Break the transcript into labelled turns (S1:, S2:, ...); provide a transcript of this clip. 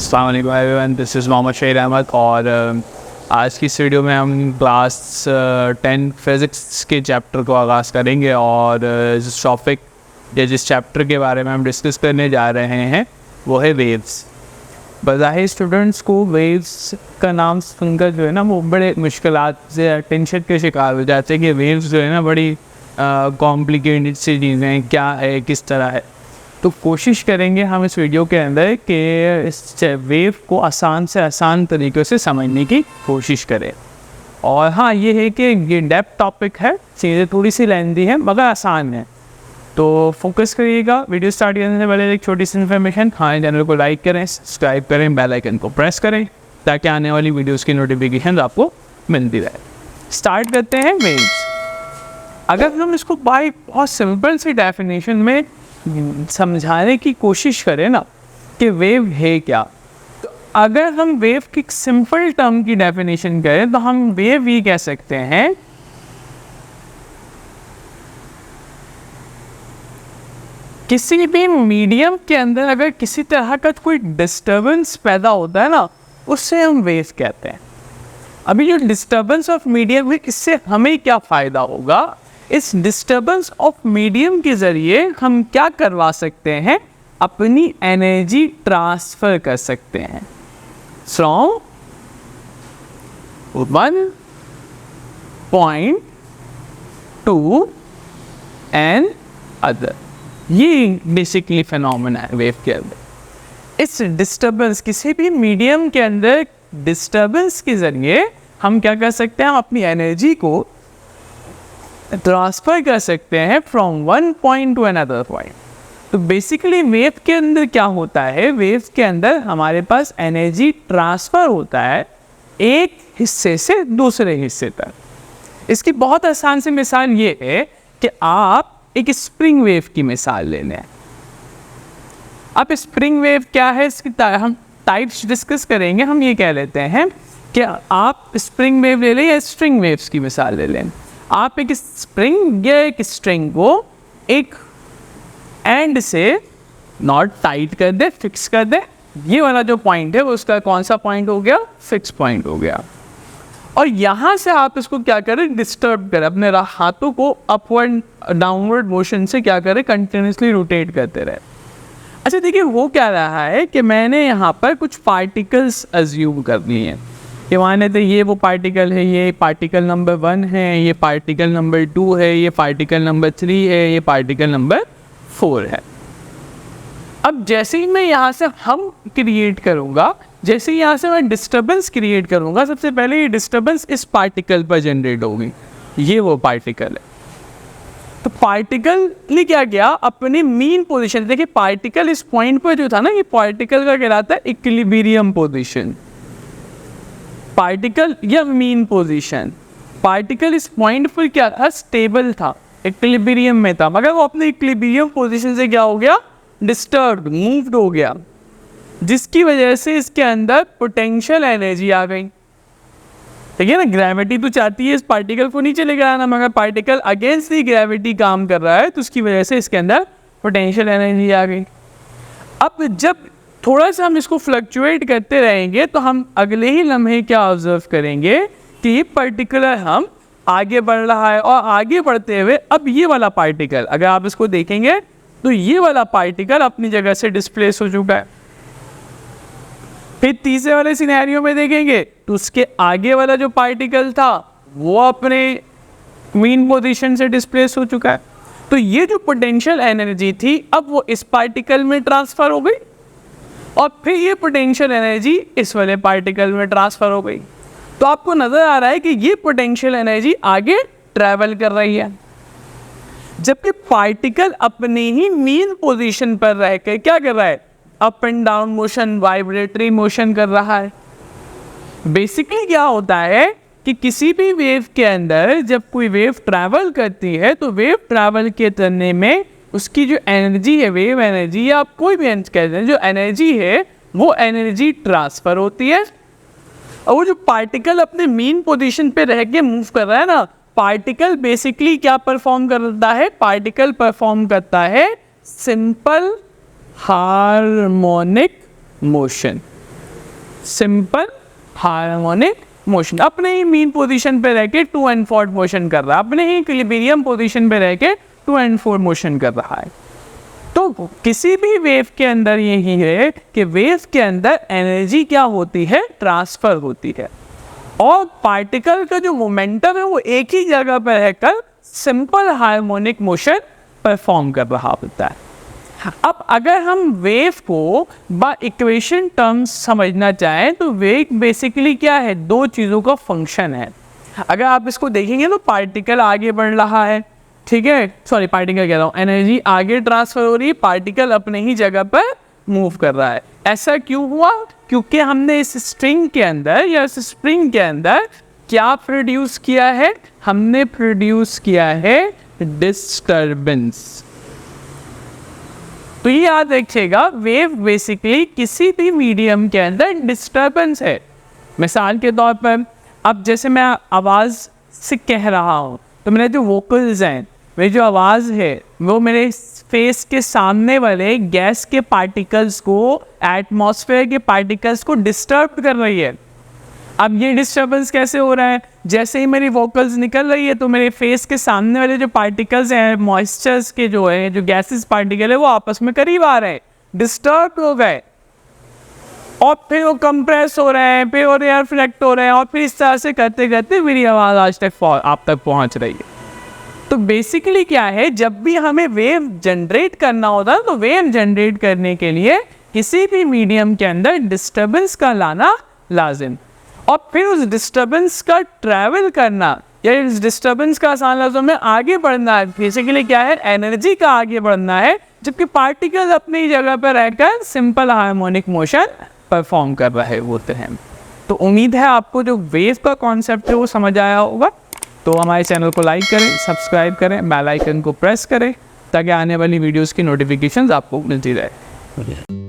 S1: अस्सलाम वालेकुम everyone, this is Mohammad शहीद अहमद और आज की इस वीडियो में हम क्लास 10 फिज़िक्स के चैप्टर को आगाज़ करेंगे और जिस टॉपिक या जिस चैप्टर के बारे में हम डिस्कस करने जा रहे हैं वो है वेव्स। बज़ाहिर स्टूडेंट्स को वेव्स का नाम सुनकर जो है ना वो बड़े मुश्किलात से टेंशन के शिकार हो जाते हैं कि वेव्स जो है ना बड़ी कॉम्प्लिकेटेड सी चीज़ें हैं, क्या है, किस तरह है। तो कोशिश करेंगे हम इस वीडियो के अंदर कि इस वेव को आसान से आसान तरीक़े से समझने की कोशिश करें। और हाँ, ये है कि ये डेप्थ टॉपिक है, चीज़ें थोड़ी सी लेंथी है मगर आसान है, तो फोकस करिएगा। वीडियो स्टार्ट करने से पहले एक छोटी सी इन्फॉर्मेशन, हमारे चैनल को लाइक करें, सब्सक्राइब करें, बेल आइकन को प्रेस करें ताकि आने वाली वीडियोज़ की नोटिफिकेशन आपको मिलती रहे। स्टार्ट करते हैं वेव्स। अगर हम इसको बहुत सिंपल सी डेफिनेशन में समझाने की कोशिश करें ना कि वेव है क्या, तो अगर हम वेव की सिंपल टर्म की डेफिनेशन करें तो हम वेव ये कह सकते हैं किसी भी मीडियम के अंदर अगर किसी तरह का कोई डिस्टर्बेंस पैदा होता है ना, उससे हम वेव कहते हैं। अभी जो डिस्टर्बेंस ऑफ मीडियम है, इससे हमें क्या फ़ायदा होगा? इस डिस्टर्बेंस ऑफ मीडियम के ज़रिए हम क्या करवा सकते हैं? अपनी एनर्जी ट्रांसफ़र कर सकते हैं from one point to another. ये बेसिकली फिनोमेना है वेव के अंदर। इस डिस्टर्बेंस किसी भी मीडियम के अंदर डिस्टर्बेंस के ज़रिए हम क्या कर सकते हैं? हम अपनी एनर्जी को ट्रांसफ़र कर सकते हैं from one point to another point. तो बेसिकली वेव के अंदर क्या होता है? वेव के अंदर हमारे पास एनर्जी ट्रांसफ़र होता है एक हिस्से से दूसरे हिस्से तक। इसकी बहुत आसान सी मिसाल ये है कि आप एक स्प्रिंग वेव की मिसाल ले लें। अब स्प्रिंग वेव क्या है, इसकी हम टाइप्स डिस्कस करेंगे। हम ये कह लेते हैं कि आप स्प्रिंग वेव ले लें या स्ट्रिंग वेव्स की मिसाल ले लें। आप एक स्प्रिंग या एक स्ट्रिंग को एक एंड से नॉट टाइट कर दे, फिक्स कर दे। ये वाला जो पॉइंट है वो उसका कौन सा पॉइंट हो गया? फिक्स पॉइंट हो गया। और यहाँ से आप इसको क्या करें? डिस्टर्ब करें, अपने हाथों को अपवर्ड डाउनवर्ड मोशन से क्या करें? कंटिन्यूसली रोटेट करते रहे। अच्छा देखिए, वो क्या रहा है कि मैंने यहाँ पर कुछ पार्टिकल्स अज्यूम कर लिए हैं कि माने तो ये वो पार्टिकल है, ये पार्टिकल नंबर 1 है, ये पार्टिकल नंबर 2 है, ये पार्टिकल नंबर 3 है, ये पार्टिकल नंबर 4 है। अब जैसे ही मैं यहाँ से हम क्रिएट करूँगा, जैसे ही यहाँ से मैं डिस्टर्बेंस क्रिएट करूँगा, सबसे पहले ये डिस्टर्बेंस इस पार्टिकल पर जनरेट होगी। ये वो पार्टिकल है। तो पार्टिकल ने क्या किया? अपनी मीन पोजीशन, देखिए पार्टिकल इस पॉइंट पर जो था ना, ये पार्टिकल का कहलाता है इक्विलिब्रियम पोजीशन। पार्टिकल या मीन पोजीशन, पार्टिकल इस पॉइंट पर क्या था? स्टेबल था, इक्विलिब्रियम में था, मगर वो अपने इक्विलिब्रियम पोजीशन से क्या हो गया? डिस्टर्ब, मूव्ड हो गया, जिसकी वजह से इसके अंदर पोटेंशियल एनर्जी आ गई। ठीक है ना? ग्रेविटी तो चाहती है इस पार्टिकल को नीचे लेकर आना, मगर पार्टिकल अगेंस्ट दी ग्रेविटी काम कर रहा है, तो उसकी वजह से इसके अंदर पोटेंशियल एनर्जी आ गई। अब जब थोड़ा सा हम इसको फ्लक्चुएट करते रहेंगे तो हम अगले ही लम्हे क्या ऑब्जर्व करेंगे कि ये पर्टिकुलर हम आगे बढ़ रहा है, और आगे बढ़ते हुए अब ये वाला पार्टिकल, अगर आप इसको देखेंगे तो ये वाला पार्टिकल अपनी जगह से डिस्प्लेस हो चुका है। फिर तीसरे वाले सिनेरियो में देखेंगे तो उसके आगे वाला जो पार्टिकल था वो अपने मीन पोजीशन से डिस्प्लेस हो चुका है। तो ये जो पोटेंशियल एनर्जी थी अब वो इस पार्टिकल में ट्रांसफ़र हो गई, और फिर ये पोटेंशियल एनर्जी इस वाले पार्टिकल में ट्रांसफ़र हो गई। तो आपको नज़र आ रहा है कि ये पोटेंशियल एनर्जी आगे ट्रैवल कर रही है, जबकि पार्टिकल अपनी ही मीन पोजीशन पर रह कर क्या कर रहा है? Up and down motion, vibratory motion कर रहा है। बेसिकली क्या होता है कि किसी भी वेव के अंदर जब कोई वेव ट्रैवल करती है तो वेव ट्रैवल के करने में उसकी जो एनर्जी है, वेव एनर्जी या आप कोई भी कहते हैं, जो एनर्जी है वो एनर्जी ट्रांसफ़र होती है। और वो जो पार्टिकल अपने मीन पोजीशन पे रह के मूव कर रहा है ना, पार्टिकल बेसिकली क्या परफॉर्म करता है? पार्टिकल परफॉर्म करता है simple harmonic motion. Simple harmonic motion, अपने ही मीन पोजीशन पे रह के टू एंड फोर्थ मोशन कर रहा है, अपने ही इक्विलिब्रियम पोजीशन पे रह के टू एंड फोर्थ मोशन कर रहा है। तो किसी भी वेव के अंदर यही है कि वेव के अंदर एनर्जी क्या होती है, ट्रांसफर होती है, और पार्टिकल का जो मोमेंटम है वो एक ही जगह पर रहकर सिंपल हार्मोनिक मोशन परफॉर्म कर रहा होता है। अब अगर हम वेव को बाय इक्वेशन टर्म्स समझना चाहें तो वेव बेसिकली क्या है, दो चीज़ों का फंक्शन है। अगर आप इसको देखेंगे तो पार्टिकल आगे बढ़ रहा है, ठीक है, सॉरी पार्टिकल कह रहा हूँ, एनर्जी आगे ट्रांसफर हो रही है, पार्टिकल अपने ही जगह पर मूव कर रहा है। ऐसा क्यों हुआ? क्योंकि हमने इस स्ट्रिंग के अंदर या इस स्प्रिंग के अंदर क्या प्रोड्यूस किया है, हमने प्रोड्यूस किया है डिस्टर्बेंस। तो ये याद रखिएगा, वेव बेसिकली किसी भी मीडियम के अंदर डिस्टर्बेंस है। मिसाल के तौर पर अब जैसे मैं आवाज़ से कह रहा हूँ तो मेरे जो वोकल्स हैं, मेरी जो आवाज़ है वो मेरे फेस के सामने वाले गैस के पार्टिकल्स को, एटमॉस्फेयर के पार्टिकल्स को डिस्टर्ब कर रही है। अब ये डिस्टर्बेंस कैसे हो रहा है, जैसे ही मेरी वोकल्स निकल रही है तो मेरे फेस के सामने वाले जो पार्टिकल्स हैं, मॉइस्चर्स के जो है, जो गैसेस पार्टिकल है, वो आपस में करीब आ रहे हैं, डिस्टर्ब हो गए, और फिर वो कंप्रेस हो रहे हैं, फिर और एयर रिफ्लेक्ट हो रहे हैं, और फिर इस तरह से करते करते मेरी आवाज़ आज तक आप तक पहुंच रही है। तो बेसिकली क्या है, जब भी हमें वेव जनरेट करना होता है तो वेव जनरेट करने के लिए किसी भी मीडियम के अंदर डिस्टर्बेंस का लाना लाजिम, और फिर उस डिस्टर्बेंस का ट्रैवल करना या इस डिस्टर्बेंस का आसान लफ्ज़ों में आगे बढ़ना है। बेसिकली क्या है, एनर्जी का आगे बढ़ना है, जबकि पार्टिकल्स अपनी जगह पर रहकर सिंपल हार्मोनिक मोशन परफॉर्म कर रहे होते हैं। तो उम्मीद है आपको जो वेव का कॉन्सेप्ट है वो समझ आया होगा। तो हमारे चैनल को लाइक करें, सब्सक्राइब करें, बेल आइकन को प्रेस करें ताकि आने वाली वीडियोस की नोटिफिकेशंस आपको मिलती रहे।